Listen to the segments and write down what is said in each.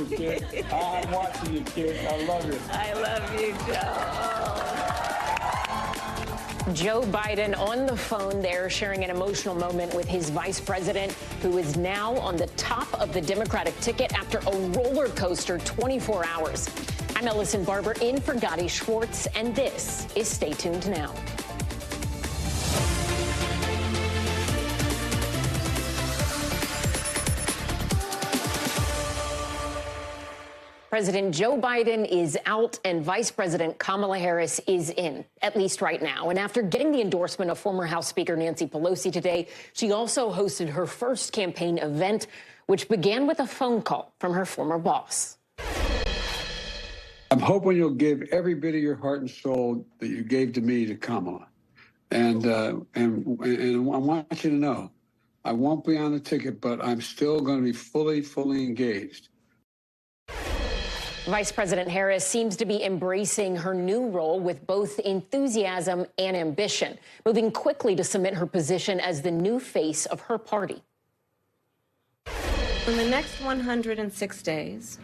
you, kid. I'm watching you, kid. I love you. I love you, Joe. Joe Biden on the phone there sharing an emotional moment with his vice president, who is now on the top of the Democratic ticket after a roller coaster 24 hours. I'm Ellison Barber in for Gadi, Schwartz, and this is Stay Tuned Now. President Joe Biden is out and Vice President Kamala Harris is in, at least right now. And after getting the endorsement of former House Speaker Nancy Pelosi today, she also hosted her first campaign event, which began with a phone call from her former boss. I'm hoping you'll give every bit of your heart and soul that you gave to me to Kamala. And I want you to know, I won't be on the ticket, but I'm still going to be fully engaged. Vice President Harris seems to be embracing her new role with both enthusiasm and ambition, moving quickly to cement her position as the new face of her party. In the next 106 days,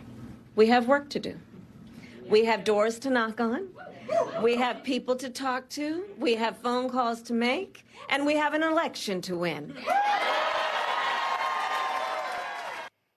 we have work to do. We have doors to knock on. We have people to talk to. We have phone calls to make. And we have an election to win.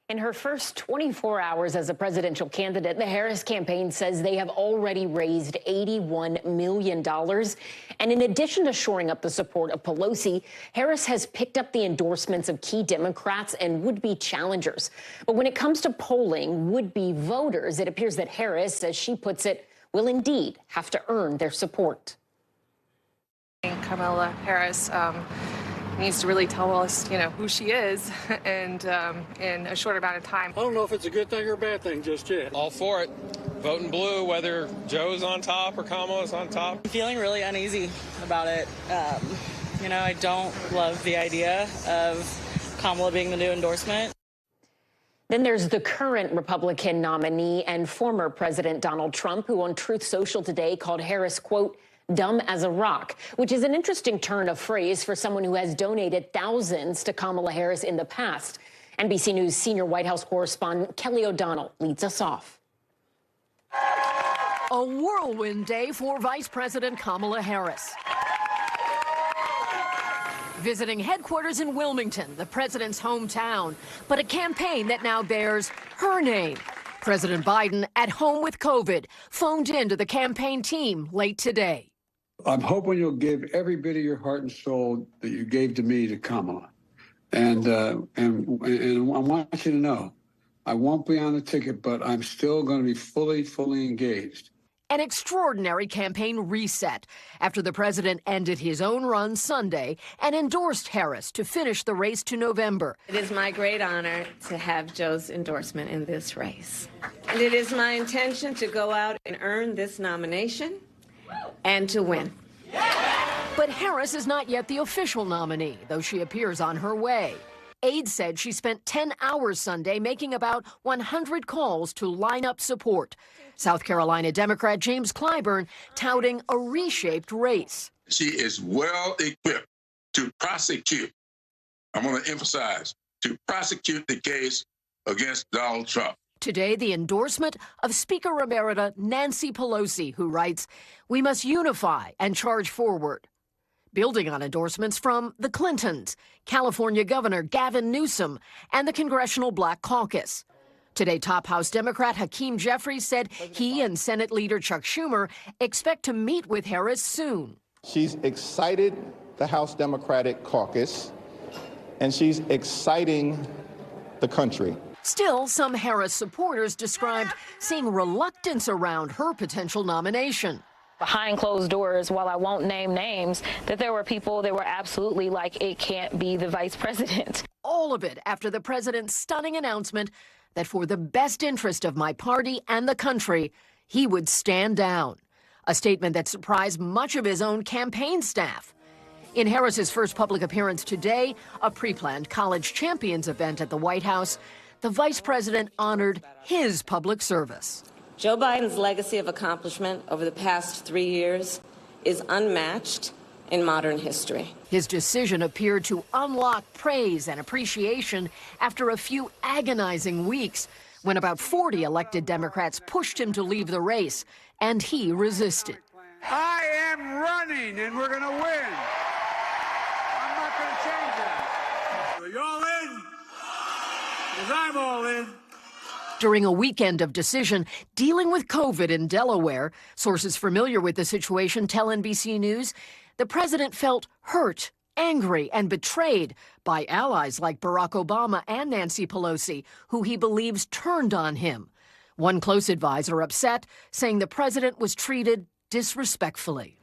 In her first 24 hours as a presidential candidate, the Harris campaign says they have already raised $81 million. And in addition to shoring up the support of Pelosi, Harris has picked up the endorsements of key Democrats and would-be challengers. But when it comes to polling would-be voters, it appears that Harris, as she puts it, will indeed have to earn their support. Kamala Harris needs to really tell us, who she is, and in a short amount of time. I don't know if it's a good thing or a bad thing just yet. All for it. Voting blue, whether Joe's on top or Kamala's on top. I'm feeling really uneasy about it. I don't love the idea of Kamala being the new endorsement. Then there's the current Republican nominee and former President Donald Trump, who on Truth Social today called Harris, quote, dumb as a rock, which is an interesting turn of phrase for someone who has donated thousands to Kamala Harris in the past. NBC News senior White House correspondent Kelly O'Donnell leads us off. A whirlwind day for Vice President Kamala Harris. Visiting headquarters in Wilmington, the president's hometown, but a campaign that now bears her name. President Biden, at home with COVID, phoned in to the campaign team late today. I'm hoping you'll give every bit of your heart and soul that you gave to me to Kamala. And I want you to know, I won't be on the ticket, but I'm still going to be fully engaged. An extraordinary campaign reset after the president ended his own run Sunday and endorsed Harris to finish the race to November. It is my great honor to have Joe's endorsement in this race. And it is my intention to go out and earn this nomination and to win. But Harris is not yet the official nominee, though she appears on her way. Aides said she spent 10 hours Sunday making about 100 calls to line up support. South Carolina Democrat James Clyburn touting a reshaped race. She is well equipped to prosecute, I'm going to emphasize, to prosecute the case against Donald Trump. Today, the endorsement of Speaker Emerita Nancy Pelosi, who writes, "We must unify and charge forward." Building on endorsements from the Clintons, California Governor Gavin Newsom, and the Congressional Black Caucus. Today, top House Democrat Hakeem Jeffries said he and Senate Leader Chuck Schumer expect to meet with Harris soon. She's excited the House Democratic Caucus, and she's exciting the country. Still, some Harris supporters described seeing reluctance around her potential nomination. Behind closed doors, while I won't name names, that there were people that were absolutely like, it can't be the vice president. All of it after the president's stunning announcement that for the best interest of my party and the country, he would stand down. A statement that surprised much of his own campaign staff. In Harris's first public appearance today, a pre-planned college champions event at the White House, the vice president honored his public service. Joe Biden's legacy of accomplishment over the past 3 years is unmatched in modern history. His decision appeared to unlock praise and appreciation after a few agonizing weeks when about 40 elected Democrats pushed him to leave the race, and he resisted. I am running, and we're going to win. I'm not going to change that. So you all in? Because I'm all in. During a weekend of decision dealing with COVID in Delaware, sources familiar with the situation tell NBC News the president felt hurt, angry, and betrayed by allies like Barack Obama and Nancy Pelosi, who he believes turned on him. One close advisor upset, saying the president was treated disrespectfully.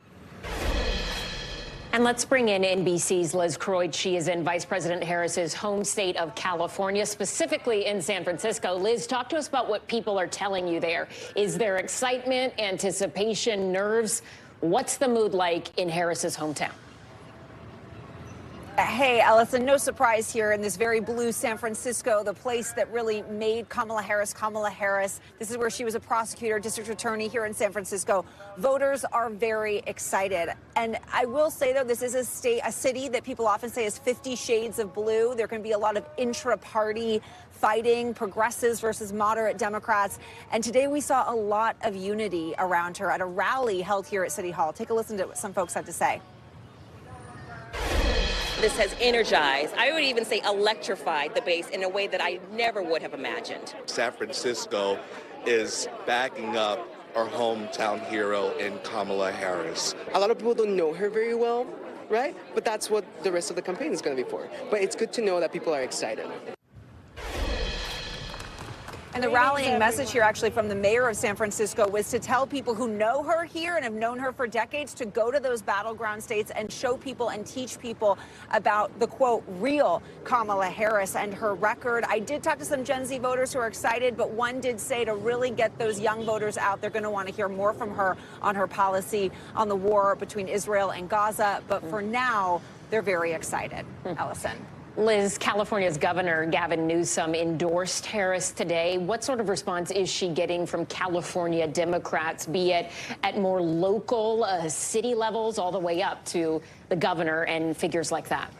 And let's bring in NBC's Liz Croyd. She is in Vice President Harris's home state of California, specifically in San Francisco. Liz, talk to us about what people are telling you there. Is there excitement, anticipation, nerves? What's the mood like in Harris's hometown? Hey, Allison, no surprise here in this very blue San Francisco, the place that really made Kamala Harris Kamala Harris. This is where she was a prosecutor, district attorney here in San Francisco. Voters are very excited. And I will say, though, this is a city that people often say is 50 shades of blue. There can be a lot of intra-party fighting, progressives versus moderate Democrats. And today we saw a lot of unity around her at a rally held here at City Hall. Take a listen to what some folks had to say. This has energized, I would even say electrified the base in a way that I never would have imagined. San Francisco is backing up our hometown hero in Kamala Harris. A lot of people don't know her very well, right? But that's what the rest of the campaign is going to be for. But it's good to know that people are excited. And the rallying message here actually from the mayor of San Francisco was to tell people who know her here and have known her for decades to go to those battleground states and show people and teach people about the, quote, real Kamala Harris and her record. I did talk to some Gen Z voters who are excited, but one did say to really get those young voters out, they're going to want to hear more from her on her policy on the war between Israel and Gaza. But for now, they're very excited. Allison. Liz, California's Governor Gavin Newsom endorsed Harris today. What sort of response is she getting from California Democrats, be it at more local city levels all the way up to the governor and figures like that?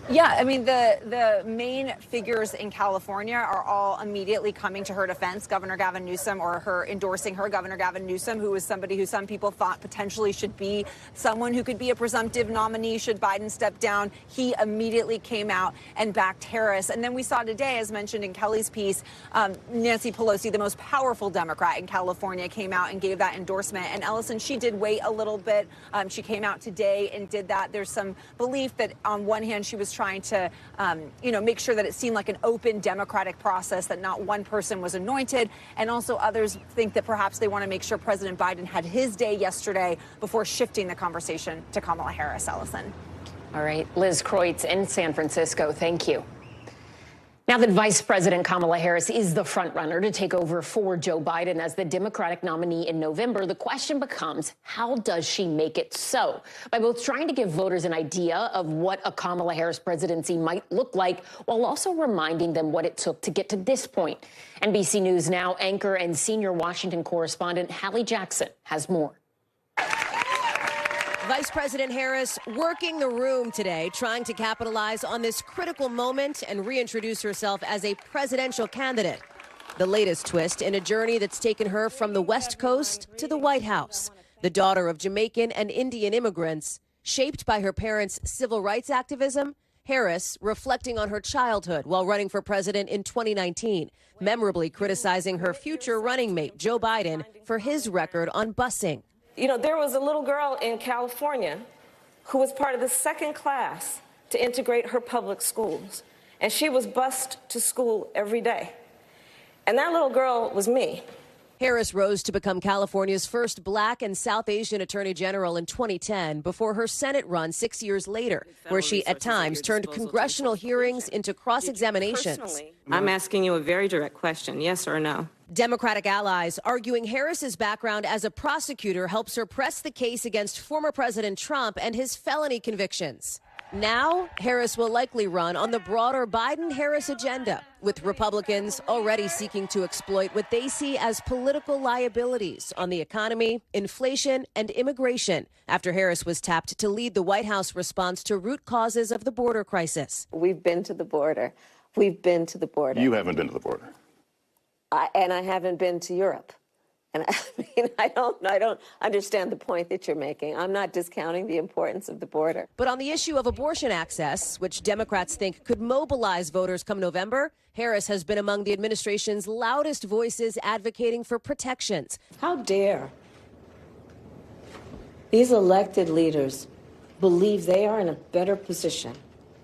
Yeah, I mean, the main figures in California are all immediately coming to her defense. Governor Gavin Newsom, or her endorsing her, Governor Gavin Newsom, who is somebody who some people thought potentially should be someone who could be a presumptive nominee should Biden step down. He immediately came out and backed Harris. And then we saw today, as mentioned in Kelly's piece, Nancy Pelosi, the most powerful Democrat in California, came out and gave that endorsement. And Ellison, she did wait a little bit. She came out today and did that. There's some belief that on one hand, she was trying to, make sure that it seemed like an open democratic process, that not one person was anointed. And also others think that perhaps they want to make sure President Biden had his day yesterday before shifting the conversation to Kamala Harris. Allison. All right. Liz Croyd in San Francisco. Thank you. Now that Vice President Kamala Harris is the frontrunner to take over for Joe Biden as the Democratic nominee in November, the question becomes, how does she make it so? By both trying to give voters an idea of what a Kamala Harris presidency might look like, while also reminding them what it took to get to this point. NBC News Now anchor and senior Washington correspondent Hallie Jackson has more. Vice President Harris working the room today, trying to capitalize on this critical moment and reintroduce herself as a presidential candidate. The latest twist in a journey that's taken her from the West Coast to the White House. The daughter of Jamaican and Indian immigrants, shaped by her parents' civil rights activism, Harris reflecting on her childhood while running for president in 2019, memorably criticizing her future running mate, Joe Biden, for his record on busing. You know, there was a little girl in California who was part of the second class to integrate her public schools. And she was bused to school every day. And that little girl was me. Harris rose to become California's first Black and South Asian Attorney General in 2010 before her Senate run 6 years later, where she at times turned congressional hearings into cross-examinations. I'm asking you a very direct question, yes or no? Democratic allies arguing Harris's background as a prosecutor helps her press the case against former President Trump and his felony convictions. Now, Harris will likely run on the broader Biden-Harris agenda, with Republicans already seeking to exploit what they see as political liabilities on the economy, inflation, and immigration, after Harris was tapped to lead the White House response to root causes of the border crisis. We've been to the border. We've been to the border. You haven't been to the border. And I haven't been to Europe. And I mean, I don't understand the point that you're making. I'm not discounting the importance of the border. But on the issue of abortion access, which Democrats think could mobilize voters come November, Harris has been among the administration's loudest voices advocating for protections. How dare these elected leaders believe they are in a better position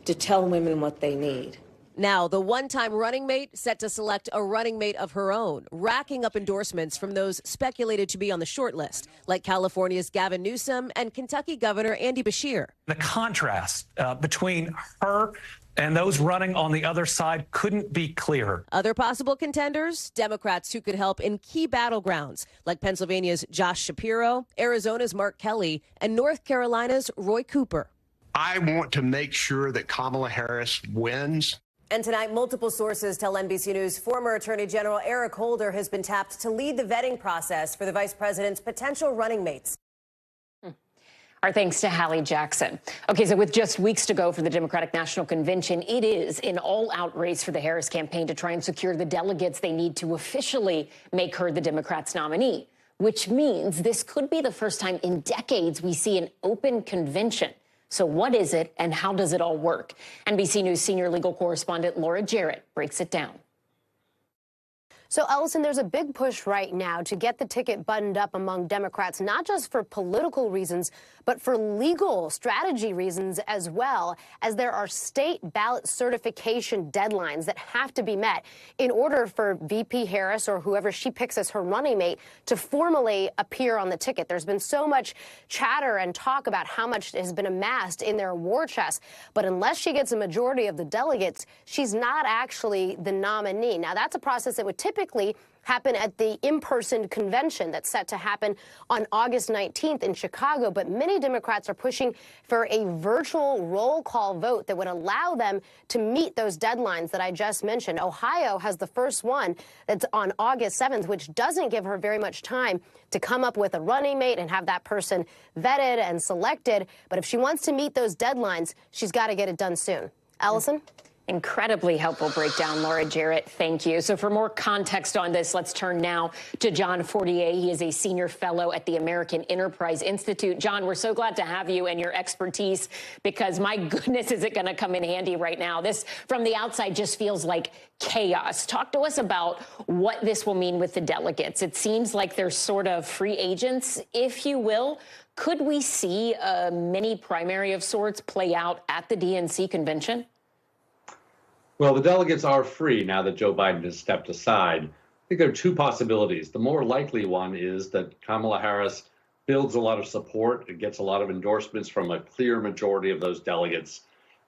to tell women what they need? Now, the one-time running mate set to select a running mate of her own, racking up endorsements from those speculated to be on the short list, like California's Gavin Newsom and Kentucky Governor Andy Beshear. The contrast between her and those running on the other side couldn't be clearer. Other possible contenders, Democrats who could help in key battlegrounds, like Pennsylvania's Josh Shapiro, Arizona's Mark Kelly, and North Carolina's Roy Cooper. I want to make sure that Kamala Harris wins. And tonight, multiple sources tell NBC News former Attorney General Eric Holder has been tapped to lead the vetting process for the vice president's potential running mates. Our thanks to Hallie Jackson. Okay, so with just weeks to go for the Democratic National Convention, it is an all-out race for the Harris campaign to try and secure the delegates they need to officially make her the Democrats' nominee, which means this could be the first time in decades we see an open convention. So what is it and how does it all work? NBC News senior legal correspondent Laura Jarrett breaks it down. So, Ellison, there's a big push right now to get the ticket buttoned up among Democrats, not just for political reasons, but for legal strategy reasons as well, as there are state ballot certification deadlines that have to be met in order for VP Harris or whoever she picks as her running mate to formally appear on the ticket. There's been so much chatter and talk about how much has been amassed in their war chest, but unless she gets a majority of the delegates, she's not actually the nominee. Now, that's a process that would typically happen at the in-person convention that's set to happen on August 19th in Chicago. But many Democrats are pushing for a virtual roll call vote that would allow them to meet those deadlines that I just mentioned. Ohio has the first one that's on August 7th, which doesn't give her very much time to come up with a running mate and have that person vetted and selected. But if she wants to meet those deadlines, she's got to get it done soon. Allison? Incredibly helpful breakdown, Laura Jarrett. Thank you. So for more context on this, let's turn now to John Fortier. He is a senior fellow at the American Enterprise Institute. John, we're so glad to have you and your expertise because, my goodness, is it going to come in handy right now? This, from the outside, just feels like chaos. Talk to us about what this will mean with the delegates. It seems like they're sort of free agents, if you will. Could we see a mini primary of sorts play out at the DNC convention? Well, the delegates are free now that Joe Biden has stepped aside. I think there are two possibilities. The more likely one is that Kamala Harris builds a lot of support and gets a lot of endorsements from a clear majority of those delegates.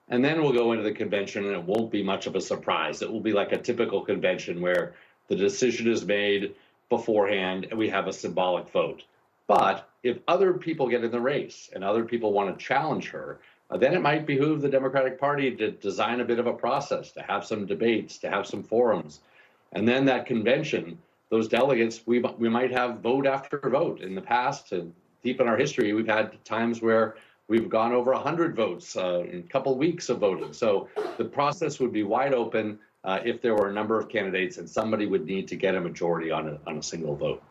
And then we'll go into the convention and it won't be much of a surprise. It will be like a typical convention where the decision is made beforehand and we have a symbolic vote. But if other people get in the race and other people want to challenge her, then it might behoove the Democratic Party to design a bit of a process, to have some debates, to have some forums. And then that convention, those delegates, we might have vote after vote. In the past, deep in our history, we've had times where we've gone over 100 votes in a couple of weeks of voting. So the process would be wide open if there were a number of candidates and somebody would need to get a majority on a single vote.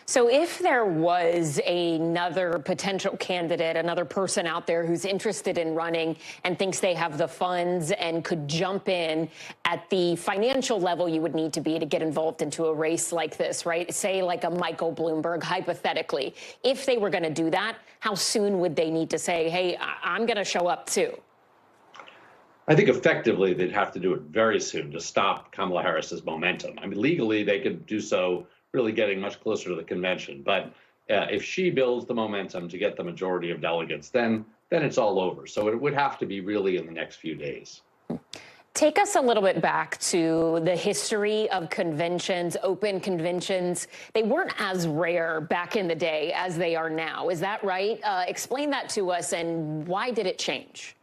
So if there was another potential candidate, another person out there who's interested in running and thinks they have the funds and could jump in at the financial level you would need to be to get involved into a race like this, right? Say like a Michael Bloomberg, hypothetically. If they were going to do that, how soon would they need to say, hey, I'm going to show up too? I think effectively they'd have to do it very soon to stop Kamala Harris's momentum. I mean, legally they could do so really getting much closer to the convention. But if she builds the momentum to get the majority of delegates, then it's all over. So it would have to be really in the next few days. Take us a little bit back to the history of conventions, open conventions. They weren't as rare back in the day as they are now. Is that right? Explain that to us, and why did it change?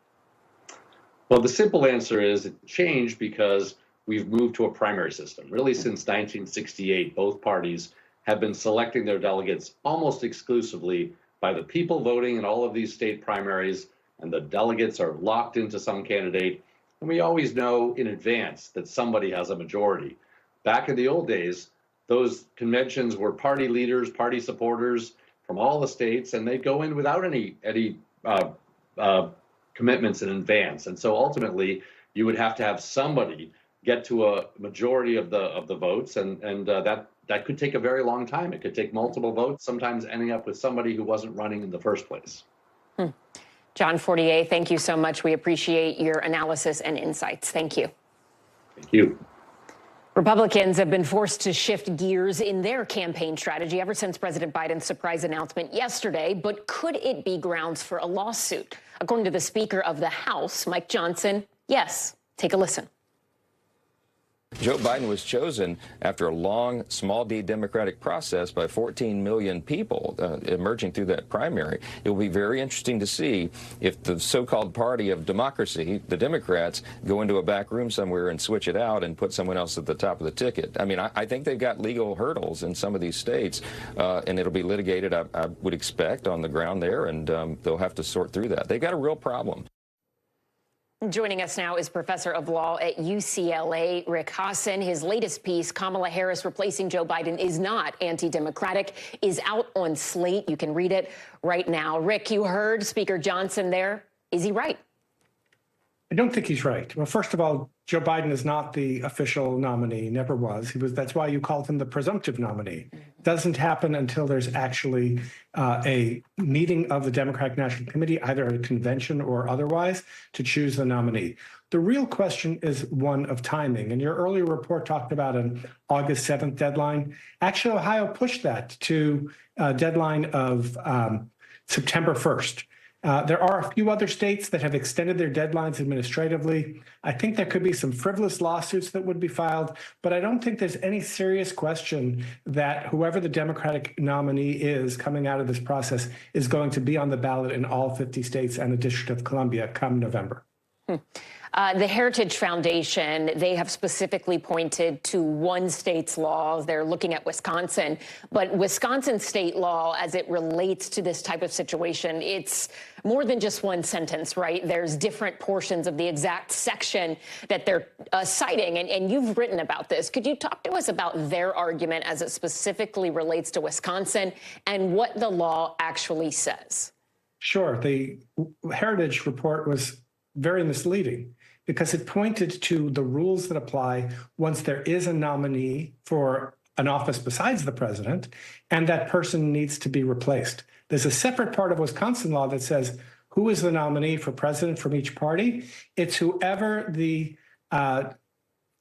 Well, the simple answer is it changed because we've moved to a primary system. Really, since 1968, both parties have been selecting their delegates almost exclusively by the people voting in all of these state primaries, and the delegates are locked into some candidate. And we always know in advance that somebody has a majority. Back in the old days, those conventions were party leaders, party supporters from all the states, and they'd go in without any commitments in advance. And so ultimately, you would have to have somebody get to a majority of the votes, and that could take a very long time. It could take multiple votes, sometimes ending up with somebody who wasn't running in the first place. John Fortier, thank you so much. We appreciate your analysis and insights. Thank you. Thank you. Republicans have been forced to shift gears in their campaign strategy ever since President Biden's surprise announcement yesterday. But could it be grounds for a lawsuit? According to the Speaker of the House, Mike Johnson, yes. Take a listen. Joe Biden was chosen after a long, small d Democratic process by 14 million people emerging through that primary. It will be very interesting to see if the so-called party of democracy, the Democrats, go into a back room somewhere and switch it out and put someone else at the top of the ticket. I mean, I think they've got legal hurdles in some of these states, and it'll be litigated, I would expect, on the ground there, and they'll have to sort through that. They've got a real problem. Joining us now is Professor of Law at UCLA, Rick Hasen. His latest piece, Kamala Harris replacing Joe Biden is not anti-democratic, is out on Slate. You can read it right now. Rick, you heard Speaker Johnson there. Is he right? I don't think he's right. Well, first of all, Joe Biden is not the official nominee, never was. That's why you called him the presumptive nominee. It doesn't happen until there's actually a meeting of the Democratic National Committee, either at a convention or otherwise, to choose the nominee. The real question is one of timing. And your earlier report talked about an August 7th deadline. Actually, Ohio pushed that to a deadline of September 1st. There are a few other states that have extended their deadlines administratively. I think there could be some frivolous lawsuits that would be filed, but I don't think there's any serious question that whoever the Democratic nominee is coming out of this process is going to be on the ballot in all 50 states and the District of Columbia come November. The Heritage Foundation, they have specifically pointed to one state's law. They're looking at Wisconsin. But Wisconsin state law, as it relates to this type of situation, it's more than just one sentence, right? There's different portions of the exact section that they're citing. And you've written about this. Could you talk to us about their argument as it specifically relates to Wisconsin and what the law actually says? Sure. The Heritage report was very misleading, because it pointed to the rules that apply once there is a nominee for an office besides the president, and that person needs to be replaced. There's a separate part of Wisconsin law that says who is the nominee for president from each party. It's whoever the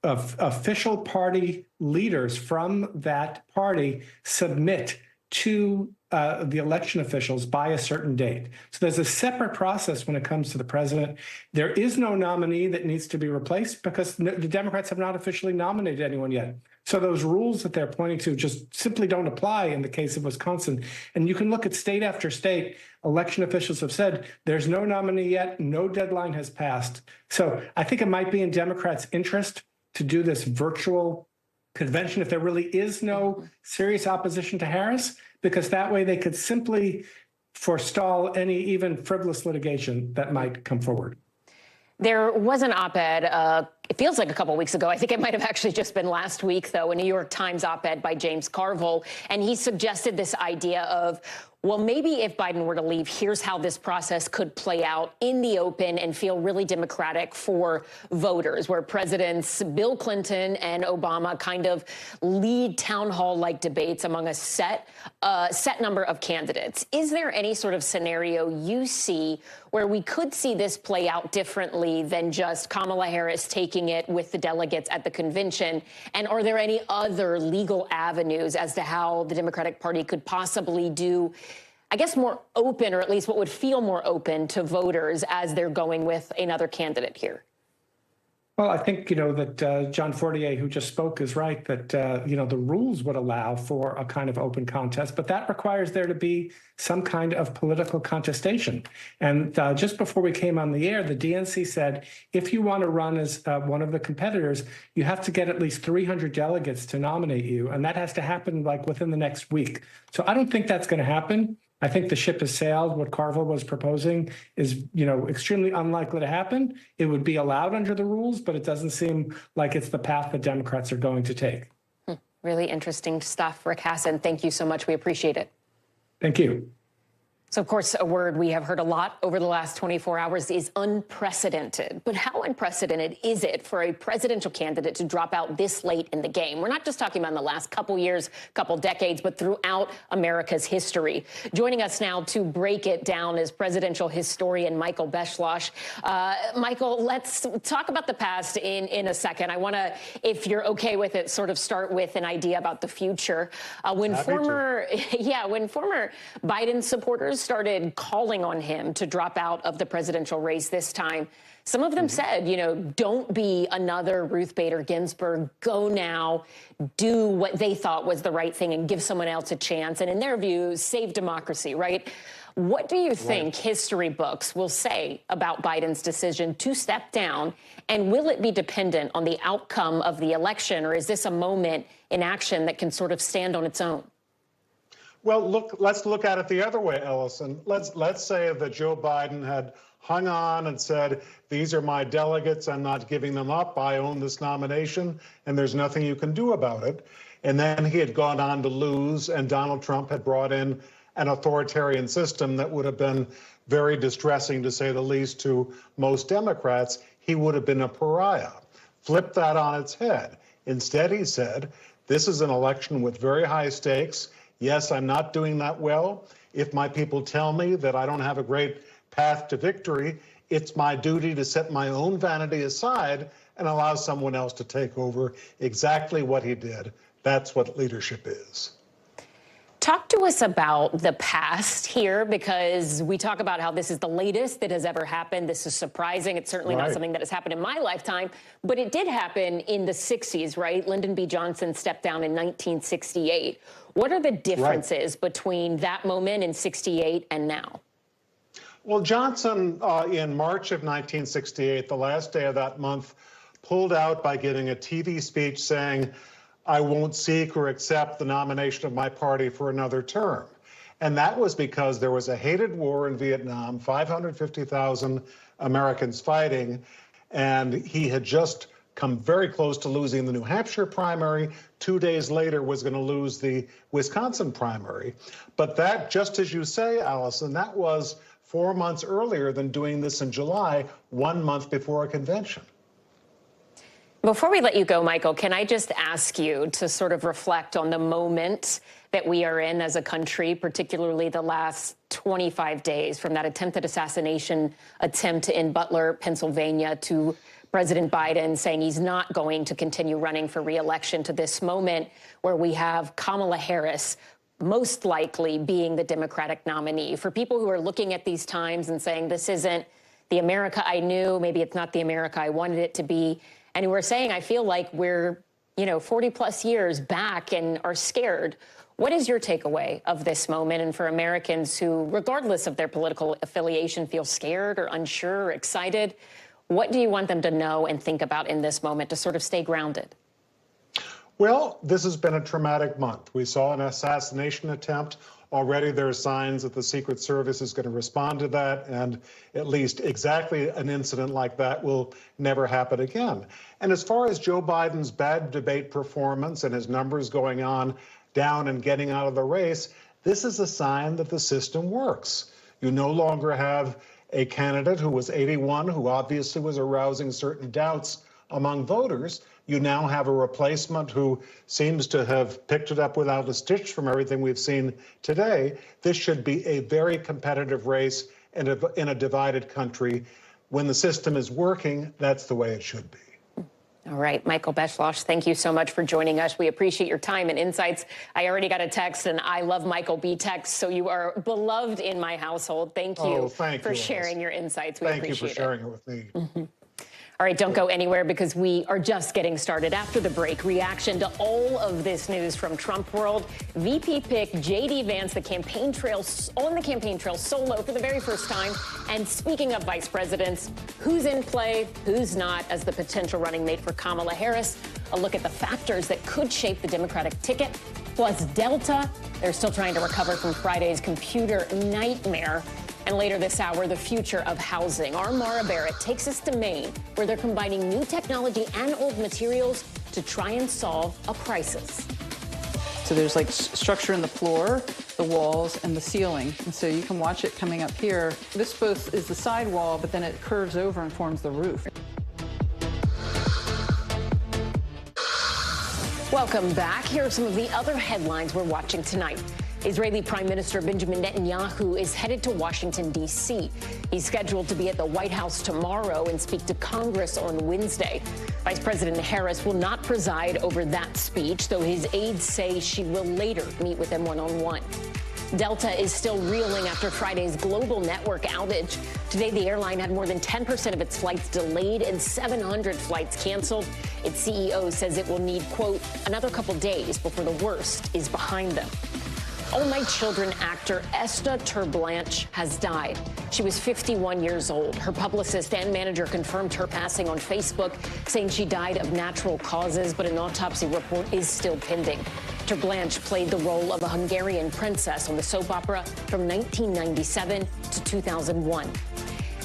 official party leaders from that party submit to the election officials by a certain date. So there's a separate process when it comes to the president. There is no nominee that needs to be replaced because the Democrats have not officially nominated anyone yet. So those rules that they're pointing to just simply don't apply in the case of Wisconsin. And you can look at state after state. Election officials have said there's no nominee yet, no deadline has passed. So I think it might be in Democrats' interest to do this virtual convention if there really is no serious opposition to Harris, because that way they could simply forestall any even frivolous litigation that might come forward. There was an op-ed, it feels like a couple weeks ago. I think it might have actually just been last week, though, a New York Times op-ed by James Carville. And he suggested this idea of, well, maybe if Biden were to leave, here's how this process could play out in the open and feel really democratic for voters, where Presidents Bill Clinton and Obama kind of lead town hall-like debates among a set number of candidates. Is there any sort of scenario you see where we could see this play out differently than just Kamala Harris taking it with the delegates at the convention? And are there any other legal avenues as to how the Democratic Party could possibly do, I guess, more open, or at least what would feel more open to voters as they're going with another candidate here? Well, I think, that John Fortier, who just spoke, is right, that, the rules would allow for a kind of open contest, but that requires there to be some kind of political contestation. And just before we came on the air, the DNC said, if you want to run as one of the competitors, you have to get at least 300 delegates to nominate you. And that has to happen like within the next week. So I don't think that's going to happen. I think the ship has sailed. What Carville was proposing is, extremely unlikely to happen. It would be allowed under the rules, but it doesn't seem like it's the path the Democrats are going to take. Really interesting stuff. Rick Hassan, thank you so much. We appreciate it. Thank you. So, of course, a word we have heard a lot over the last 24 hours is unprecedented. But how unprecedented is it for a presidential candidate to drop out this late in the game? We're not just talking about in the last couple years, couple decades, but throughout America's history. Joining us now to break it down is presidential historian Michael Beschloss. Michael, let's talk about the past in a second. I want to, if you're okay with it, sort of start with an idea about the future. When former Biden supporters started calling on him to drop out of the presidential race this time, some of them said, don't be another Ruth Bader Ginsburg. Go now, do what they thought was the right thing and give someone else a chance. And in their view, save democracy, right? What do you think history books will say about Biden's decision to step down? And will it be dependent on the outcome of the election? Or is this a moment in action that can sort of stand on its own? Well, let's look at it the other way, Ellison. Let's say that Joe Biden had hung on and said, these are my delegates, I'm not giving them up, I own this nomination, and there's nothing you can do about it. And then he had gone on to lose, and Donald Trump had brought in an authoritarian system that would have been very distressing, to say the least, to most Democrats. He would have been a pariah. Flip that on its head. Instead, he said, this is an election with very high stakes. Yes, I'm not doing that well. If my people tell me that I don't have a great path to victory, it's my duty to set my own vanity aside and allow someone else to take over. Exactly what he did. That's what leadership is. Talk to us about the past here, because we talk about how this is the latest that has ever happened. This is surprising. It's certainly not something that has happened in my lifetime, but it did happen in the 60s, right? Lyndon B. Johnson stepped down in 1968. What are the differences between that moment in 68 and now? Well, Johnson, in March of 1968, the last day of that month, pulled out by giving a TV speech saying, I won't seek or accept the nomination of my party for another term. And that was because there was a hated war in Vietnam, 550,000 Americans fighting, and he had just come very close to losing the New Hampshire primary. 2 days later was going to lose the Wisconsin primary. But that, just as you say, Allison, that was 4 months earlier than doing this in July, 1 month before a convention. Before we let you go, Michael, can I just ask you to sort of reflect on the moment that we are in as a country, particularly the last 25 days, from that attempted assassination attempt in Butler, Pennsylvania, to President Biden saying he's not going to continue running for re-election, to this moment where we have Kamala Harris most likely being the Democratic nominee. For people who are looking at these times and saying, this isn't the America I knew, maybe it's not the America I wanted it to be, and we're saying, I feel like we're, 40 plus years back and are scared. What is your takeaway of this moment? And for Americans who, regardless of their political affiliation, feel scared or unsure or excited, what do you want them to know and think about in this moment to sort of stay grounded? Well, this has been a traumatic month. We saw an assassination attempt. Already there are signs that the Secret Service is going to respond to that, and at least exactly an incident like that will never happen again. And as far as Joe Biden's bad debate performance and his numbers going on down and getting out of the race, this is a sign that the system works. You no longer have a candidate who was 81, who obviously was arousing certain doubts among voters. You now have a replacement who seems to have picked it up without a stitch from everything we've seen today. This should be a very competitive race in a divided country. When the system is working, that's the way it should be. All right, Michael Beschloss, thank you so much for joining us. We appreciate your time and insights. I already got a text, and I love Michael B. text, so you are beloved in my household. Thank you for sharing your insights. We appreciate it. Thank you for sharing it with me. All right, don't go anywhere, because we are just getting started. After the break, reaction to all of this news from Trump world. VP pick J.D. Vance, on the campaign trail solo for the very first time. And speaking of vice presidents, who's in play, who's not as the potential running mate for Kamala Harris. A look at the factors that could shape the Democratic ticket Plus Delta. They're still trying to recover from Friday's computer nightmare. And later this hour, the future of housing. Our Mara Barrett takes us to Maine, where they're combining new technology and old materials to try and solve a crisis. So there's like structure in the floor, the walls, and the ceiling. And so you can watch it coming up here. This both is the side wall, but then it curves over and forms the roof. Welcome back. Here are some of the other headlines we're watching tonight. Israeli Prime Minister Benjamin Netanyahu is headed to Washington, D.C. He's scheduled to be at the White House tomorrow and speak to Congress on Wednesday. Vice President Harris will not preside over that speech, though his aides say she will later meet with him one-on-one. Delta is still reeling after Friday's global network outage. Today, the airline had more than 10% of its flights delayed and 700 flights canceled. Its CEO says it will need, quote, another couple days before the worst is behind them. All My Children actor Esther Terblanche has died. She was 51 years old. Her publicist and manager confirmed her passing on Facebook, saying she died of natural causes, but an autopsy report is still pending. Terblanche played the role of a Hungarian princess on the soap opera from 1997 to 2001.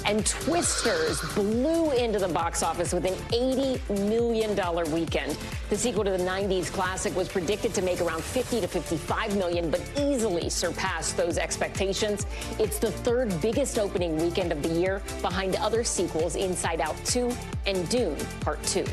And Twisters blew into the box office with an $80 million weekend. The sequel to the 90s classic was predicted to make around $50 to $55 million, but easily surpassed those expectations. It's the third biggest opening weekend of the year, behind other sequels Inside Out 2 and Dune Part 2.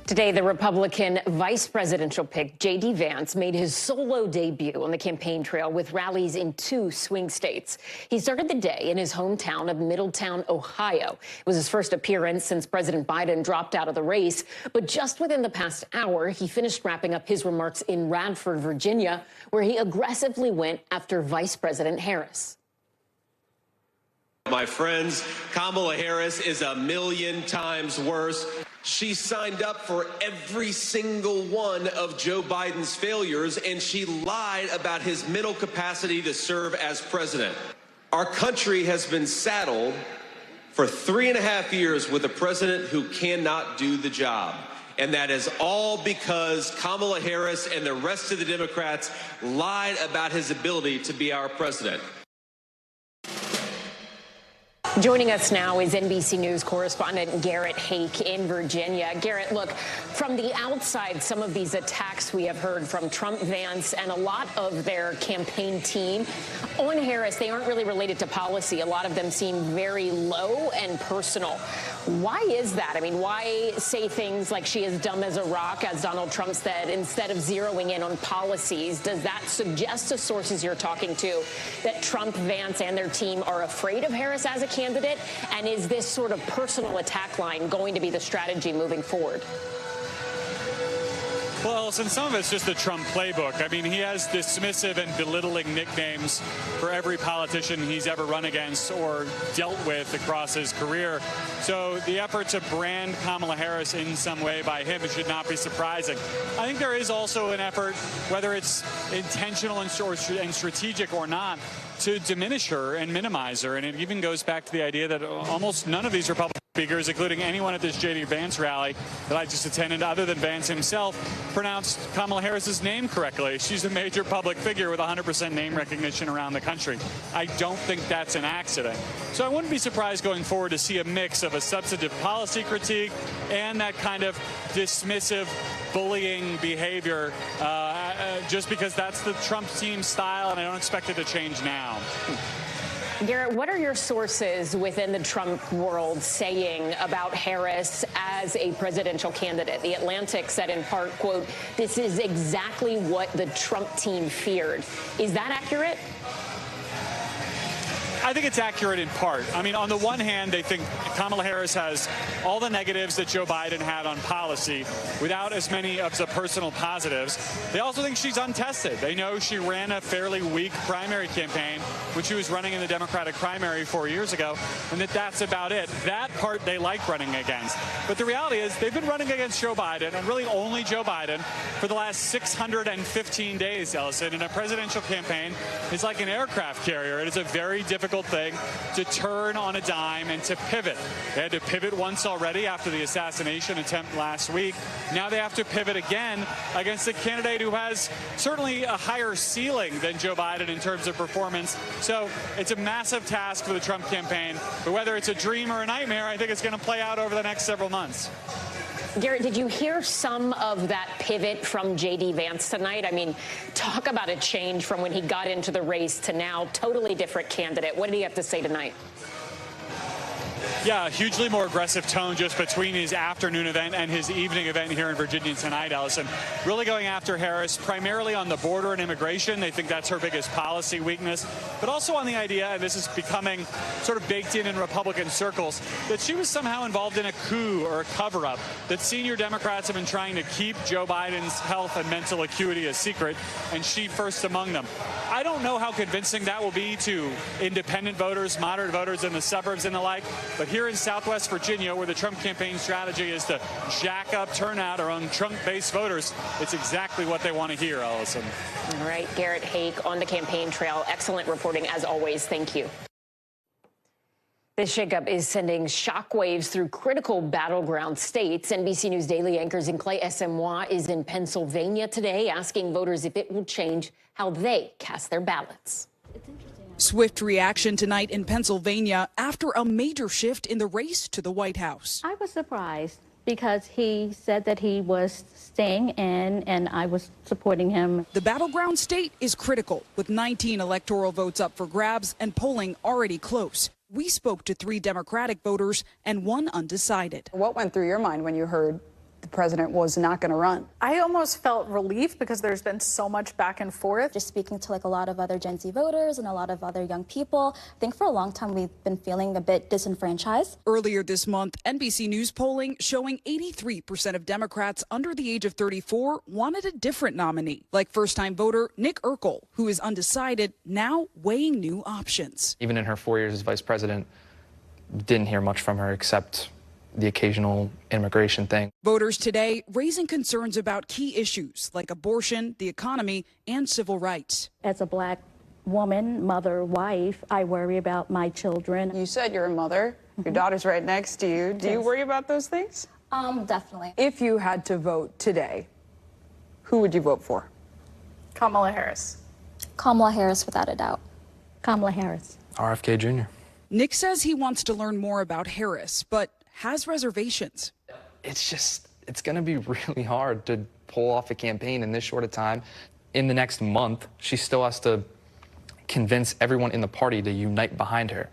Today, the Republican vice presidential pick, J.D. Vance, made his solo debut on the campaign trail with rallies in 2 swing states. He started the day in his hometown of Middletown, Ohio. It was his first appearance since President Biden dropped out of the race. But just within the past hour, he finished wrapping up his remarks in Radford, Virginia, where he aggressively went after Vice President Harris. My friends, Kamala Harris is a million times worse. She signed up for every single one of Joe Biden's failures, and she lied about his mental capacity to serve as president. Our country has been saddled for 3.5 years with a president who cannot do the job. And that is all because Kamala Harris and the rest of the Democrats lied about his ability to be our president. Joining us now is NBC News correspondent Garrett Hake in Virginia. Garrett, look, from the outside, some of these attacks we have heard from Trump, Vance, and a lot of their campaign team on Harris, they aren't really related to policy. A lot of them seem very low and personal. Why is that? I mean, why say things like she is dumb as a rock, as Donald Trump said, instead of zeroing in on policies? Does that suggest to sources you're talking to that Trump, Vance, and their team are afraid of Harris as a candidate? And is this sort of personal attack line going to be the strategy moving forward? Well, since some of it's just the Trump playbook. I mean, he has dismissive and belittling nicknames for every politician he's ever run against or dealt with across his career. So the effort to brand Kamala Harris in some way by him should not be surprising. I think there is also an effort, whether it's intentional and strategic or not, to diminish her and minimize her. And it even goes back to the idea that almost none of these Republican speakers, including anyone at this J.D. Vance rally that I just attended, other than Vance himself, pronounced Kamala Harris's name correctly. She's a major public figure with 100% name recognition around the country. I don't think that's an accident. So I wouldn't be surprised going forward to see a mix of a substantive policy critique and that kind of dismissive bullying behavior, just because that's the Trump team style, and I don't expect it to change now. Garrett, what are your sources within the Trump world saying about Harris as a presidential candidate? The Atlantic said in part, quote, "This is exactly what the Trump team feared." Is that accurate? I think it's accurate in part. I mean, on the one hand, they think Kamala Harris has all the negatives that Joe Biden had on policy without as many of the personal positives. They also think she's untested. They know she ran a fairly weak primary campaign when she was running in the Democratic primary 4 years ago, and that's about it. That part they like running against. But the reality is they've been running against Joe Biden, and really only Joe Biden, for the last 615 days, Ellison. And a presidential campaign is like an aircraft carrier. It is a very difficult difficult thing to turn on a dime and to pivot. They had to pivot once already after the assassination attempt last week. Now they have to pivot again against a candidate who has certainly a higher ceiling than Joe Biden in terms of performance. So it's a massive task for the Trump campaign. But whether it's a dream or a nightmare, I think it's going to play out over the next several months. Garrett, did you hear some of that pivot from J.D. Vance tonight? I mean, talk about a change from when he got into the race to now, totally different candidate. What did he have to say tonight? Yeah, a hugely more aggressive tone just between his afternoon event and his evening event here in Virginia tonight, Allison. Really going after Harris, primarily on the border and immigration. They think that's her biggest policy weakness, but also on the idea, and this is becoming sort of baked in Republican circles, that she was somehow involved in a coup or a cover-up, that senior Democrats have been trying to keep Joe Biden's health and mental acuity a secret, and she first among them. I don't know how convincing that will be to independent voters, moderate voters in the suburbs and the like, but here in Southwest Virginia, where the Trump campaign strategy is to jack up turnout among Trump-based voters, it's exactly what they want to hear, Allison. All right, Garrett Haake on the campaign trail. Excellent reporting, as always. Thank you. This shakeup is sending shockwaves through critical battleground states. NBC News Daily anchor Clay Esemwa is in Pennsylvania today, asking voters if it will change how they cast their ballots. Swift reaction tonight in Pennsylvania after a major shift in the race to the White House. I was surprised because he said that he was staying in, and I was supporting him. The battleground state is critical, with 19 electoral votes up for grabs and polling already close. We spoke to 3 Democratic voters and 1 undecided. What went through your mind when you heard the president was not going to run? I almost felt relief because there's been so much back and forth. Just speaking to a lot of other Gen Z voters and a lot of other young people, I think for a long time we've been feeling a bit disenfranchised. Earlier this month, NBC News polling showing 83% of Democrats under the age of 34 wanted a different nominee, like first-time voter Nick Urkel, who is undecided, now weighing new options. Even in her 4 years as vice president, didn't hear much from her except the occasional immigration thing. Voters today raising concerns about key issues like abortion, the economy, and civil rights. As a black woman, mother, wife, I worry about my children. You said you're a mother. Your daughter's right next to you. Do you worry about those things? Definitely. If you had to vote today, who would you vote for? Kamala Harris. Kamala Harris, without a doubt. Kamala Harris. RFK Jr. Nick says he wants to learn more about Harris, but has reservations. It's going to be really hard to pull off a campaign in this short a time. In the next month, she still has to convince everyone in the party to unite behind her.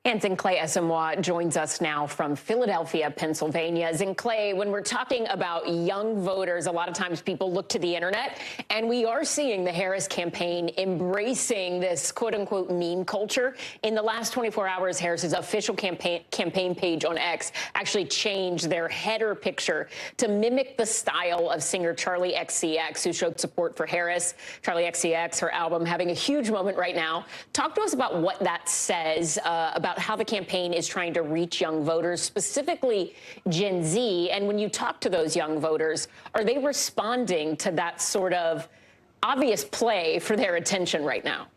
And Clay Esemwa joins us now from Philadelphia, Pennsylvania. Clay, when we're talking about young voters, a lot of times people look to the internet, and we are seeing the Harris campaign embracing this quote-unquote meme culture. In the last 24 hours, Harris's official campaign page on X actually changed their header picture to mimic the style of singer Charli XCX, who showed support for Harris. Charli XCX, her album, having a huge moment right now. Talk to us about what that says about how the campaign is trying to reach young voters, specifically Gen Z. And when you talk to those young voters, are they responding to that sort of obvious play for their attention right now?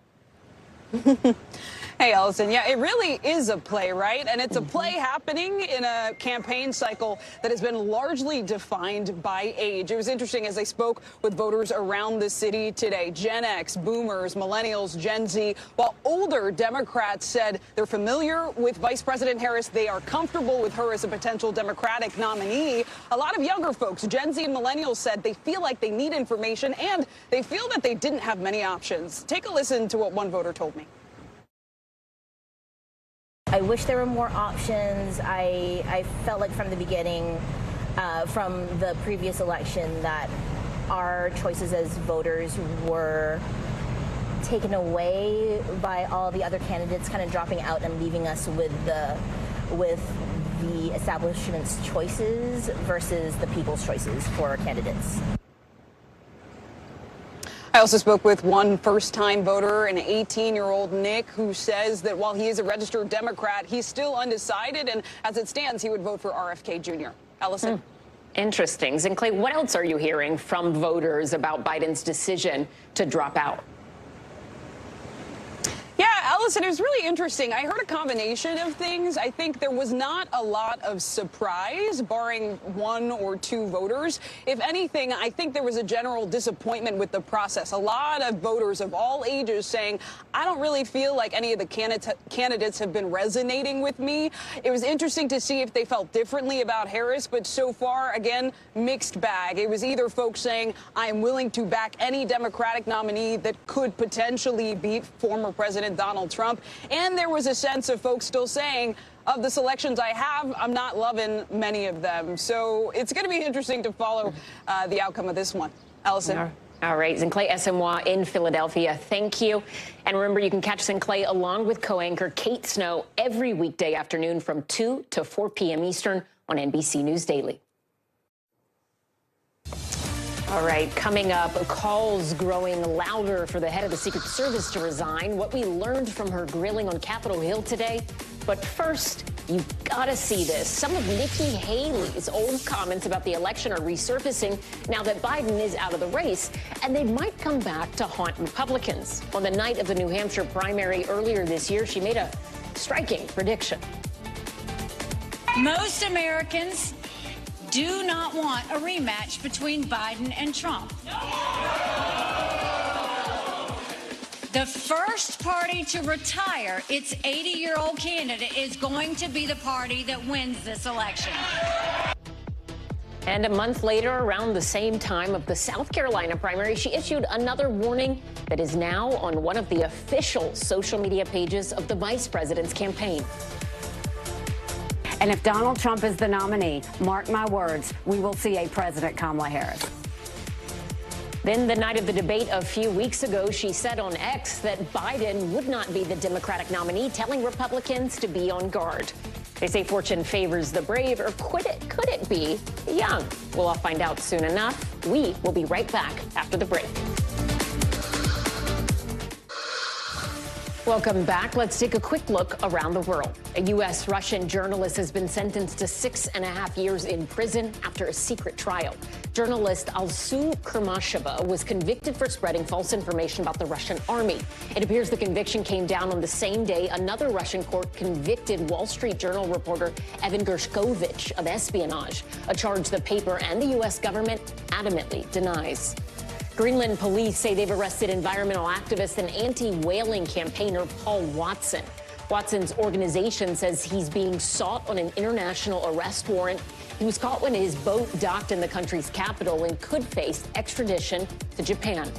Hey, Allison. Yeah, it really is a play, right? And it's a play happening in a campaign cycle that has been largely defined by age. It was interesting as I spoke with voters around the city today. Gen X, boomers, millennials, Gen Z. While older Democrats said they're familiar with Vice President Harris, they are comfortable with her as a potential Democratic nominee. A lot of younger folks, Gen Z and millennials, said they feel like they need information and they feel that they didn't have many options. Take a listen to what one voter told me. I wish there were more options. I felt like from the beginning, from the previous election, that our choices as voters were taken away by all the other candidates kind of dropping out and leaving us with the establishment's choices versus the people's choices for our candidates. I also spoke with one first-time voter, an 18-year-old Nick, who says that while he is a registered Democrat, he's still undecided, and as it stands, he would vote for RFK Jr. Allison. Interesting. Clay, what else are you hearing from voters about Biden's decision to drop out? Yeah, Allison, it was really interesting. I heard a combination of things. I think there was not a lot of surprise, barring one or two voters. If anything, I think there was a general disappointment with the process. A lot of voters of all ages saying, I don't really feel like any of the candidates have been resonating with me. It was interesting to see if they felt differently about Harris, but so far, again, mixed bag. It was either folks saying, I am willing to back any Democratic nominee that could potentially beat former President Donald Trump, and there was a sense of folks still saying, of the selections I have, I'm not loving many of them. So it's going to be interesting to follow the outcome of this one. Allison. All right, Sinclair Esamoah in Philadelphia, thank you. And remember, you can catch Sinclair along with co-anchor Kate Snow every weekday afternoon from 2 to 4 p.m. Eastern on NBC News Daily. All right, coming up, calls growing louder for the head of the Secret Service to resign, what we learned from her grilling on Capitol Hill today. But first, you've got to see this. Some of Nikki Haley's old comments about the election are resurfacing now that Biden is out of the race, and they might come back to haunt Republicans. On the night of the New Hampshire primary earlier this year, she made a striking prediction. Most Americans do not want a rematch between Biden and Trump. The first party to retire its 80-year-old candidate is going to be the party that wins this election. And a month later, around the same time of the South Carolina primary, she issued another warning that is now on one of the official social media pages of the vice president's campaign. And if Donald Trump is the nominee, mark my words, we will see a President Kamala Harris. Then the night of the debate a few weeks ago, she said on X that Biden would not be the Democratic nominee, telling Republicans to be on guard. They say fortune favors the brave, or could it be the young? We'll all find out soon enough. We will be right back after the break. Welcome back. Let's take a quick look around the world. A U.S.-Russian journalist has been sentenced to 6.5 years in prison after a secret trial. Journalist Alsu Kurmasheva was convicted for spreading false information about the Russian army. It appears the conviction came down on the same day another Russian court convicted Wall Street Journal reporter Evan Gershkovich of espionage, a charge the paper and the U.S. government adamantly denies. Greenland police say they've arrested environmental activist and anti-whaling campaigner Paul Watson. Watson's organization says he's being sought on an international arrest warrant. He was caught when his boat docked in the country's capital and could face extradition to Japan.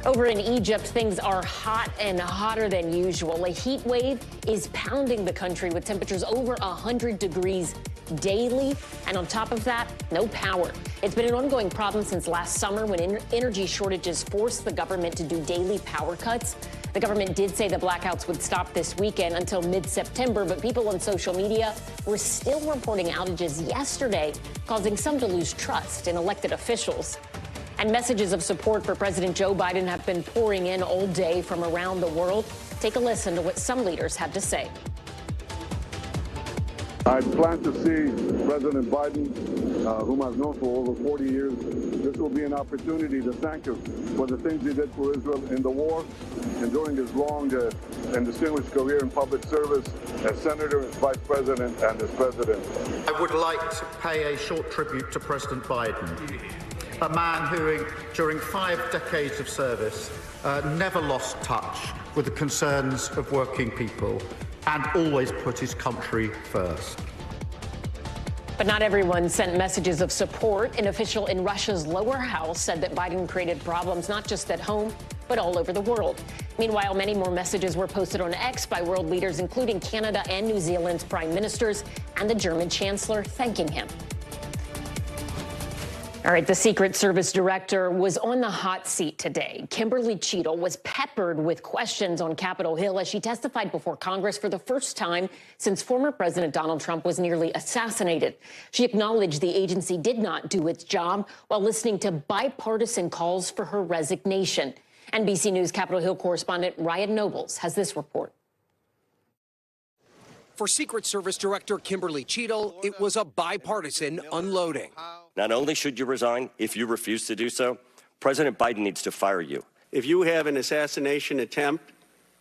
Over in Egypt, things are hot and hotter than usual. A heat wave is pounding the country with temperatures over 100 degrees daily. And on top of that, no power. It's been an ongoing problem since last summer when energy shortages forced the government to do daily power cuts. The government did say the blackouts would stop this weekend until mid-September, but people on social media were still reporting outages yesterday, causing some to lose trust in elected officials. And messages of support for President Joe Biden have been pouring in all day from around the world. Take a listen to what some leaders had to say. I plan to see President Biden, whom I've known for over 40 years. This will be an opportunity to thank him for the things he did for Israel in the war and during his long and distinguished career in public service as senator, as vice president, and as president. I would like to pay a short tribute to President Biden, a man who, during 5 decades of service, never lost touch with the concerns of working people and always put his country first. But not everyone sent messages of support. An official in Russia's lower house said that Biden created problems not just at home, but all over the world. Meanwhile, many more messages were posted on X by world leaders, including Canada and New Zealand's prime ministers and the German chancellor, thanking him. All right, the Secret Service director was on the hot seat today. Kimberly Cheadle was peppered with questions on Capitol Hill as she testified before Congress for the first time since former President Donald Trump was nearly assassinated. She acknowledged the agency did not do its job while listening to bipartisan calls for her resignation. NBC News Capitol Hill correspondent Ryan Nobles has this report. For Secret Service Director Kimberly Cheadle, it was a bipartisan unloading. Not only should you resign, if you refuse to do so, President Biden needs to fire you. If you have an assassination attempt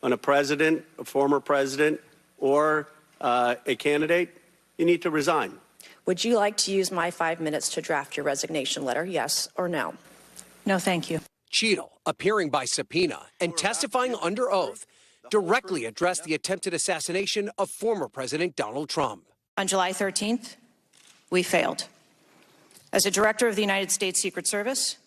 on a president, a former president, or a candidate, you need to resign. Would you like to use my 5 minutes to draft your resignation letter, yes or no? No, thank you. Cheadle, appearing by subpoena and testifying under oath, directly addressed the attempted assassination of former President Donald Trump. On July 13th, we failed. As a director of the United States Secret Service,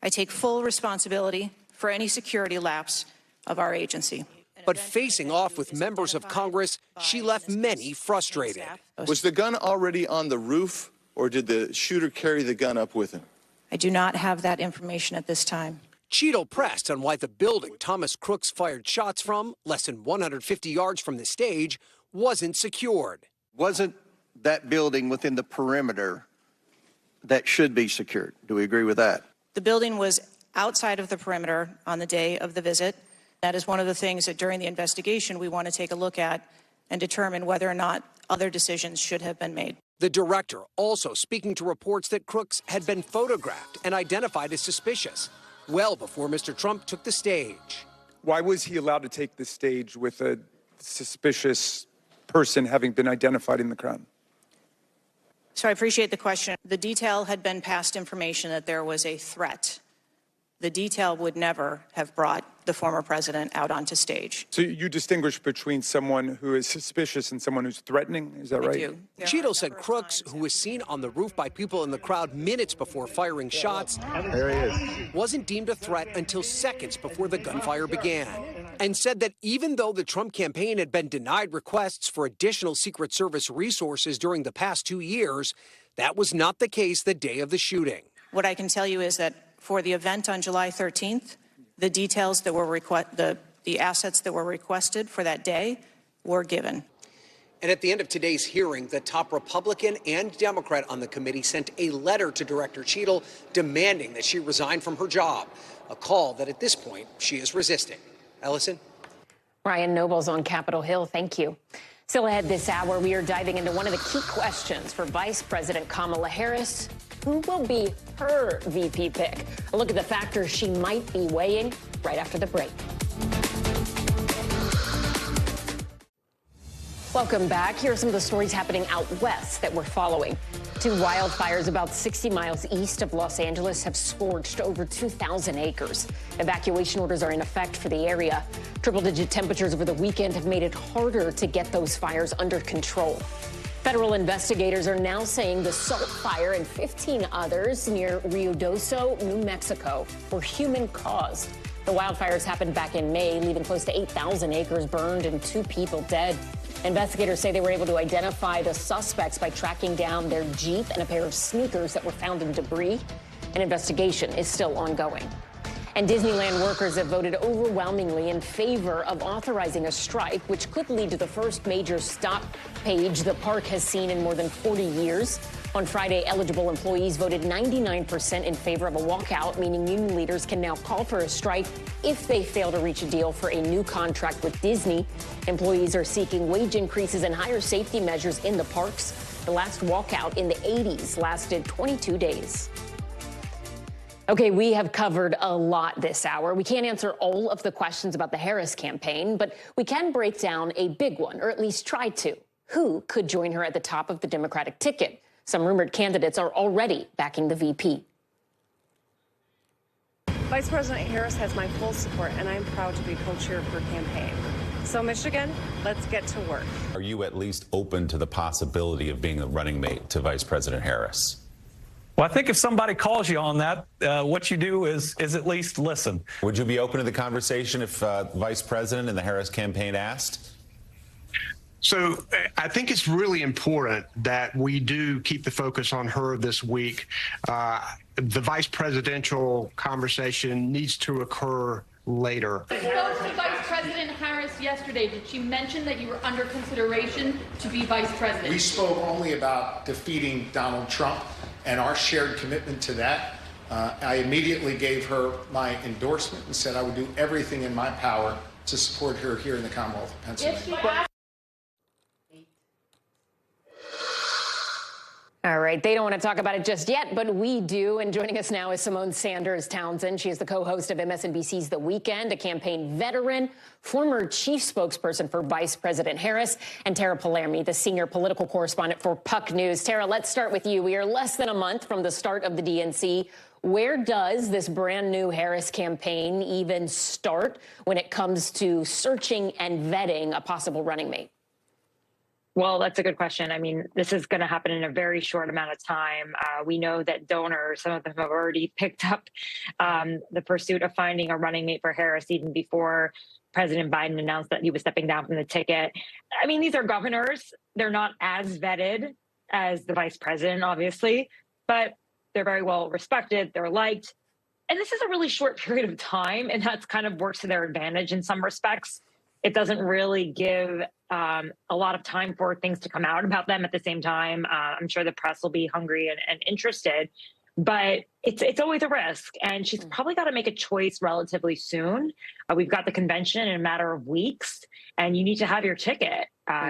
I take full responsibility for any security lapse of our agency. But facing off with members of Congress, she left many frustrated. Was the gun already on the roof, or did the shooter carry the gun up with him? I do not have that information at this time. Cheadle pressed on why the building Thomas Crooks fired shots from, less than 150 yards from the stage, wasn't secured. Wasn't that building within the perimeter that should be secured? Do we agree with that? The building was outside of the perimeter on the day of the visit. That is one of the things that during the investigation we want to take a look at and determine whether or not other decisions should have been made. The director also speaking to reports that Crooks had been photographed and identified as suspicious well before Mr. Trump took the stage. Why was he allowed to take the stage with a suspicious person having been identified in the crowd? So I appreciate the question. The detail had been passed information that there was a threat. The detail would never have brought the former president out onto stage. So you distinguish between someone who is suspicious and someone who's threatening, is that right? I do. Cheadle said Crooks, who was seen on the roof by people in the crowd minutes before firing shots, there he is, wasn't deemed a threat until seconds before the gunfire began, and said that even though the Trump campaign had been denied requests for additional Secret Service resources during the past 2 years, that was not the case the day of the shooting. What I can tell you is that for the event on July 13th, the details that were the assets that were requested for that day were given. And at the end of today's hearing, the top Republican and Democrat on the committee sent a letter to Director Cheadle demanding that she resign from her job, a call that at this point she is resisting. Ellison? Ryan Noble's on Capitol Hill. Thank you. Still ahead this hour, we are diving into one of the key questions for Vice President Kamala Harris. Who will be her VP pick? A look at the factors she might be weighing right after the break. Welcome back. Here are some of the stories happening out west that we're following. 2 wildfires about 60 miles east of Los Angeles have scorched over 2,000 acres. Evacuation orders are in effect for the area. Triple-digit temperatures over the weekend have made it harder to get those fires under control. Federal investigators are now saying the Salt Fire and 15 others near Ruidoso, New Mexico, were human-caused. The wildfires happened back in May, leaving close to 8,000 acres burned and 2 people dead. Investigators say they were able to identify the suspects by tracking down their Jeep and a pair of sneakers that were found in debris. An investigation is still ongoing. And Disneyland workers have voted overwhelmingly in favor of authorizing a strike, which could lead to the first major stoppage the park has seen in more than 40 years. On Friday, eligible employees voted 99% in favor of a walkout, meaning union leaders can now call for a strike if they fail to reach a deal for a new contract with Disney. Employees are seeking wage increases and higher safety measures in the parks. The last walkout in the 80s lasted 22 days. Okay, we have covered a lot this hour. We can't answer all of the questions about the Harris campaign, but we can break down a big one, or at least try to. Who could join her at the top of the Democratic ticket? Some rumored candidates are already backing the VP. Vice President Harris has my full support, and I'm proud to be co-chair of her campaign. So, Michigan, let's get to work. Are you at least open to the possibility of being the running mate to Vice President Harris? Well, I think if somebody calls you on that, what you do is at least listen. Would you be open to the conversation if Vice President and the Harris campaign asked? So I think it's really important that we do keep the focus on her this week. The vice presidential conversation needs to occur later. I spoke to Vice President Harris yesterday. Did she mention that you were under consideration to be vice president? We spoke only about defeating Donald Trump and our shared commitment to that. I immediately gave her my endorsement and said I would do everything in my power to support her here in the Commonwealth of Pennsylvania. All right. right, they don't want to talk about it just yet, but we do. And joining us now is Simone Sanders Townsend. She is the co-host of MSNBC's The Weekend, a campaign veteran, former chief spokesperson for Vice President Harris, and Tara Palermi, the senior political correspondent for Puck News. Tara, let's start with you. We are less than a month from the start of the DNC. Where does this brand new Harris campaign even start when it comes to searching and vetting a possible running mate? Well, that's a good question. I mean, this is going to happen in a very short amount of time. We know that donors, some of them have already picked up the pursuit of finding a running mate for Harris even before President Biden announced that he was stepping down from the ticket. I mean, these are governors. They're not as vetted as the vice president, obviously, but they're very well respected. They're liked. And this is a really short period of time, and that's kind of works to their advantage in some respects. It doesn't really give a lot of time for things to come out about them at the same time. I'm sure the press will be hungry and interested, but it's always a risk. And she's probably got to make a choice relatively soon. We've got the convention in a matter of weeks, and you need to have your ticket.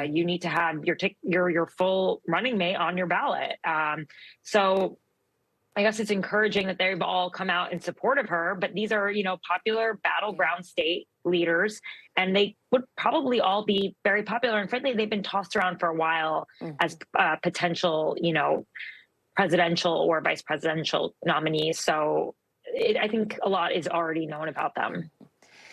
You need to have your full running mate on your ballot. So I guess it's encouraging that they've all come out in support of her, but these are, popular battleground state leaders, and they would probably all be very popular. And frankly, they've been tossed around for a while as potential, presidential or vice presidential nominees. So I think a lot is already known about them.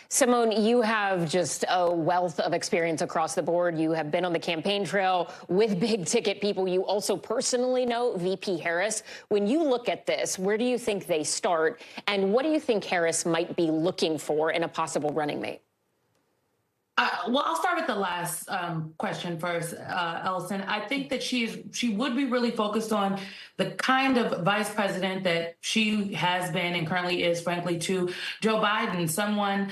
Simone, you have just a wealth of experience across the board. You have been on the campaign trail with big ticket people. You also personally know VP Harris. When you look at this, where do you think they start? And what do you think Harris might be looking for in a possible running mate? Well, I'll start with the last question first, Ellison. I think that she would be really focused on the kind of vice president that she has been and currently is, frankly, to Joe Biden, someone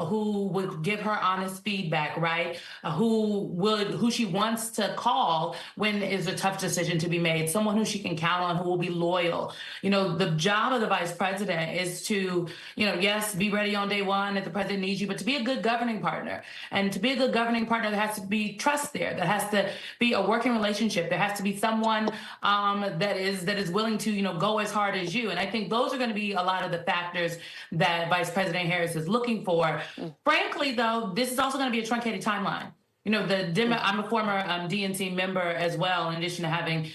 who would give her honest feedback, right? Who she wants to call when is a tough decision to be made, someone who she can count on, who will be loyal. The job of the vice president is to, yes, be ready on day one if the president needs you, but to be a good governing partner. And to be a good governing partner, there has to be trust there. There has to be a working relationship. There has to be someone that is willing to, go as hard as you. And I think those are going to be a lot of the factors that Vice President Harris is looking for. Frankly, though, this is also going to be a truncated timeline. I'm a former DNC member as well, in addition to having,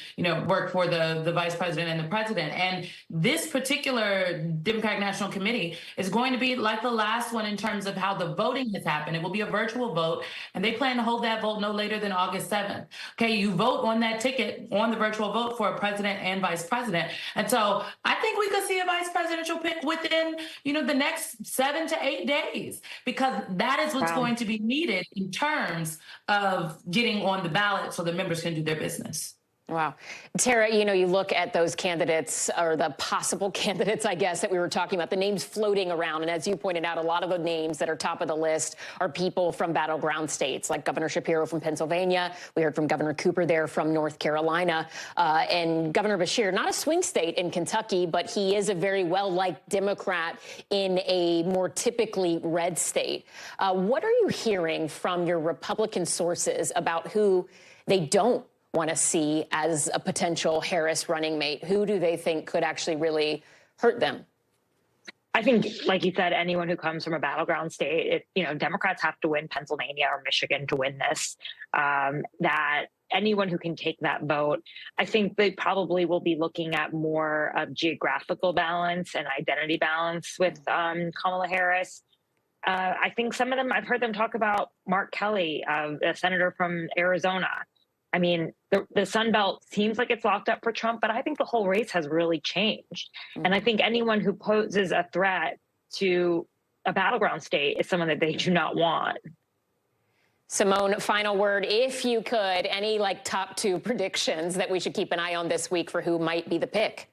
worked for the vice president and the president. And this particular Democratic National Committee is going to be like the last one in terms of how the voting has happened. It will be a virtual vote, and they plan to hold that vote no later than August 7th. Okay, you vote on that ticket on the virtual vote for a president and vice president. And so I think we could see a vice presidential pick within, the next 7 to 8 days, because that is what's going to be needed in terms of getting on the ballot so the members can do their business. Wow. Tara, you look at those candidates, or the possible candidates, I guess, that we were talking about, the names floating around. And as you pointed out, a lot of the names that are top of the list are people from battleground states, like Governor Shapiro from Pennsylvania. We heard from Governor Cooper there from North Carolina. And Governor Beshear, not a swing state in Kentucky, but he is a very well-liked Democrat in a more typically red state. What are you hearing from your Republican sources about who they don't want to see as a potential Harris running mate? Who do they think could actually really hurt them? I think, like you said, anyone who comes from a battleground state, Democrats have to win Pennsylvania or Michigan to win this, that anyone who can take that vote, I think they probably will be looking at more of geographical balance and identity balance with Kamala Harris. I think some of them, I've heard them talk about Mark Kelly, a senator from Arizona. I mean, the Sun Belt seems like it's locked up for Trump, but I think the whole race has really changed. And I think anyone who poses a threat to a battleground state is someone that they do not want. Simone, final word, if you could, any top 2 predictions that we should keep an eye on this week for who might be the pick?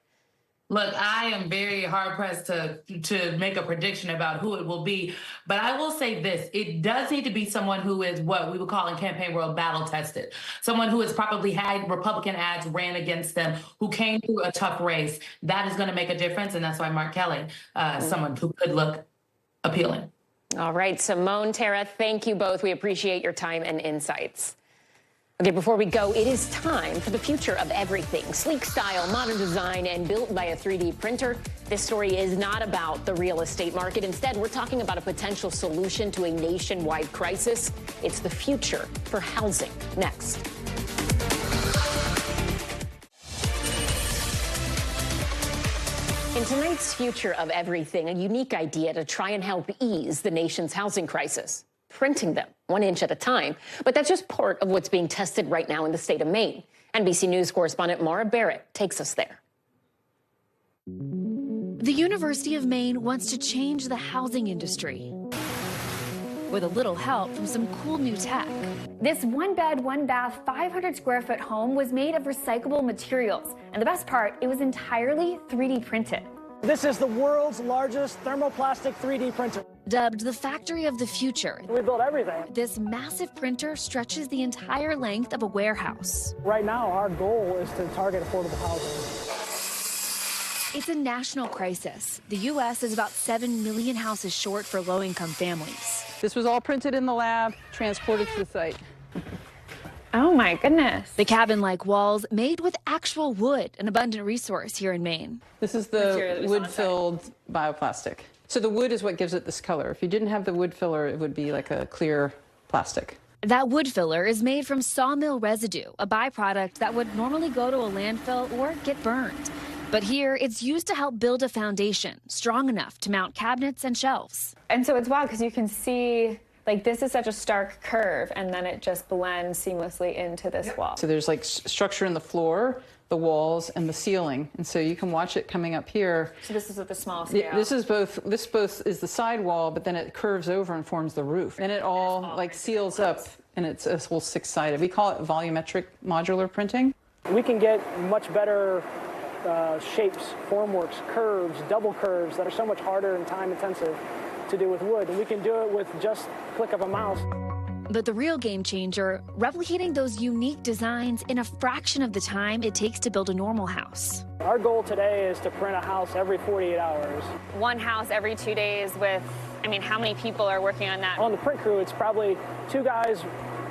Look, I am very hard-pressed to make a prediction about who it will be, but I will say this. It does need to be someone who is what we would call in campaign world battle-tested, someone who has probably had Republican ads ran against them, who came through a tough race. That is going to make a difference, and that's why Mark Kelly is someone who could look appealing. All right, Simone, Tara, thank you both. We appreciate your time and insights. Okay, before we go, it is time for the future of everything. Sleek style, modern design, and built by a 3D printer. This story is not about the real estate market. Instead, we're talking about a potential solution to a nationwide crisis. It's the future for housing. Next. In tonight's Future of Everything, a unique idea to try and help ease the nation's housing crisis. Printing them 1 inch at a time. But that's just part of what's being tested right now in the state of Maine. NBC News correspondent Mara Barrett takes us there. The University of Maine wants to change the housing industry with a little help from some cool new tech. This 1-bed, 1-bath, 500-square-foot home was made of recyclable materials. And the best part, it was entirely 3D printed. This is the world's largest thermoplastic 3D printer. Dubbed the factory of the future. We built everything. This massive printer stretches the entire length of a warehouse. Right now, our goal is to target affordable housing. It's a national crisis. The U.S. is about 7 million houses short for low-income families. This was all printed in the lab, transported to the site. Oh my goodness. The cabin-like walls made with actual wood, an abundant resource here in Maine. This is the wood-filled bioplastic. So the wood is what gives it this color. If you didn't have the wood filler, it would be like a clear plastic. That wood filler is made from sawmill residue, a byproduct that would normally go to a landfill or get burned. But here, it's used to help build a foundation strong enough to mount cabinets and shelves. And so it's wild because you can see, like, this is such a stark curve, and then it just blends seamlessly into this wall. So there's like structure in the floor, the walls, and the ceiling. And so you can watch it coming up here. So this is at the small scale. This both is the side wall, but then it curves over and forms the roof. And it all like seals up, and it's a whole six-sided. We call it volumetric modular printing. We can get much better shapes, formworks, curves, double curves that are so much harder and time-intensive to do with wood. And we can do it with just a click of a mouse. But the real game changer, replicating those unique designs in a fraction of the time it takes to build a normal house. Our goal today is to print a house every 48 hours. One house every 2 days with, I mean, how many people are working on that? On the print crew, it's probably 2 guys.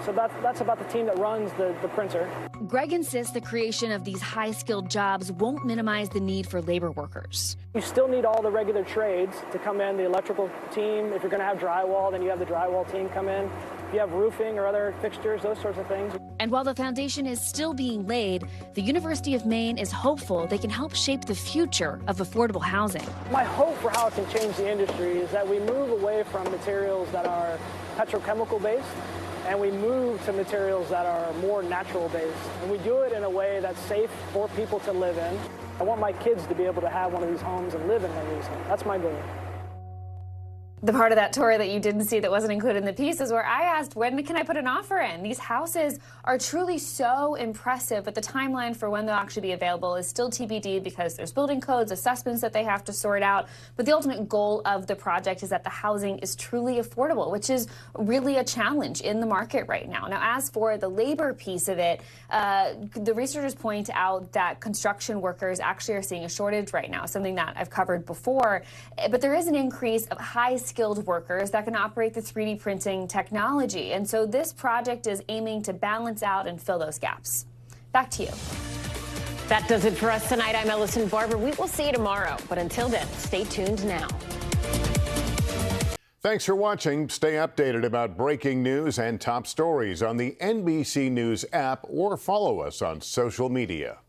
So that's about the team that runs the printer. Greg insists the creation of these high-skilled jobs won't minimize the need for labor workers. You still need all the regular trades to come in, the electrical team. If you're going to have drywall, then you have the drywall team come in. If you have roofing or other fixtures, those sorts of things. And while the foundation is still being laid, the University of Maine is hopeful they can help shape the future of affordable housing. My hope for how it can change the industry is that we move away from materials that are petrochemical-based, and we move to materials that are more natural-based. And we do it in a way that's safe for people to live in. I want my kids to be able to have one of these homes and live in one of these homes. That's my goal. The part of that tour that you didn't see that wasn't included in the piece is where I asked, when can I put an offer in? These houses are truly so impressive, but the timeline for when they'll actually be available is still TBD because there's building codes, assessments that they have to sort out. But the ultimate goal of the project is that the housing is truly affordable, which is really a challenge in the market right now. Now, as for the labor piece of it, the researchers point out that construction workers actually are seeing a shortage right now, something that I've covered before. But there is an increase of high-skilled workers that can operate the 3D printing technology. And so this project is aiming to balance out and fill those gaps. Back to you. That does it for us tonight. I'm Ellison Barber. We will see you tomorrow. But until then, stay tuned now. Thanks for watching. Stay updated about breaking news and top stories on the NBC News app or follow us on social media.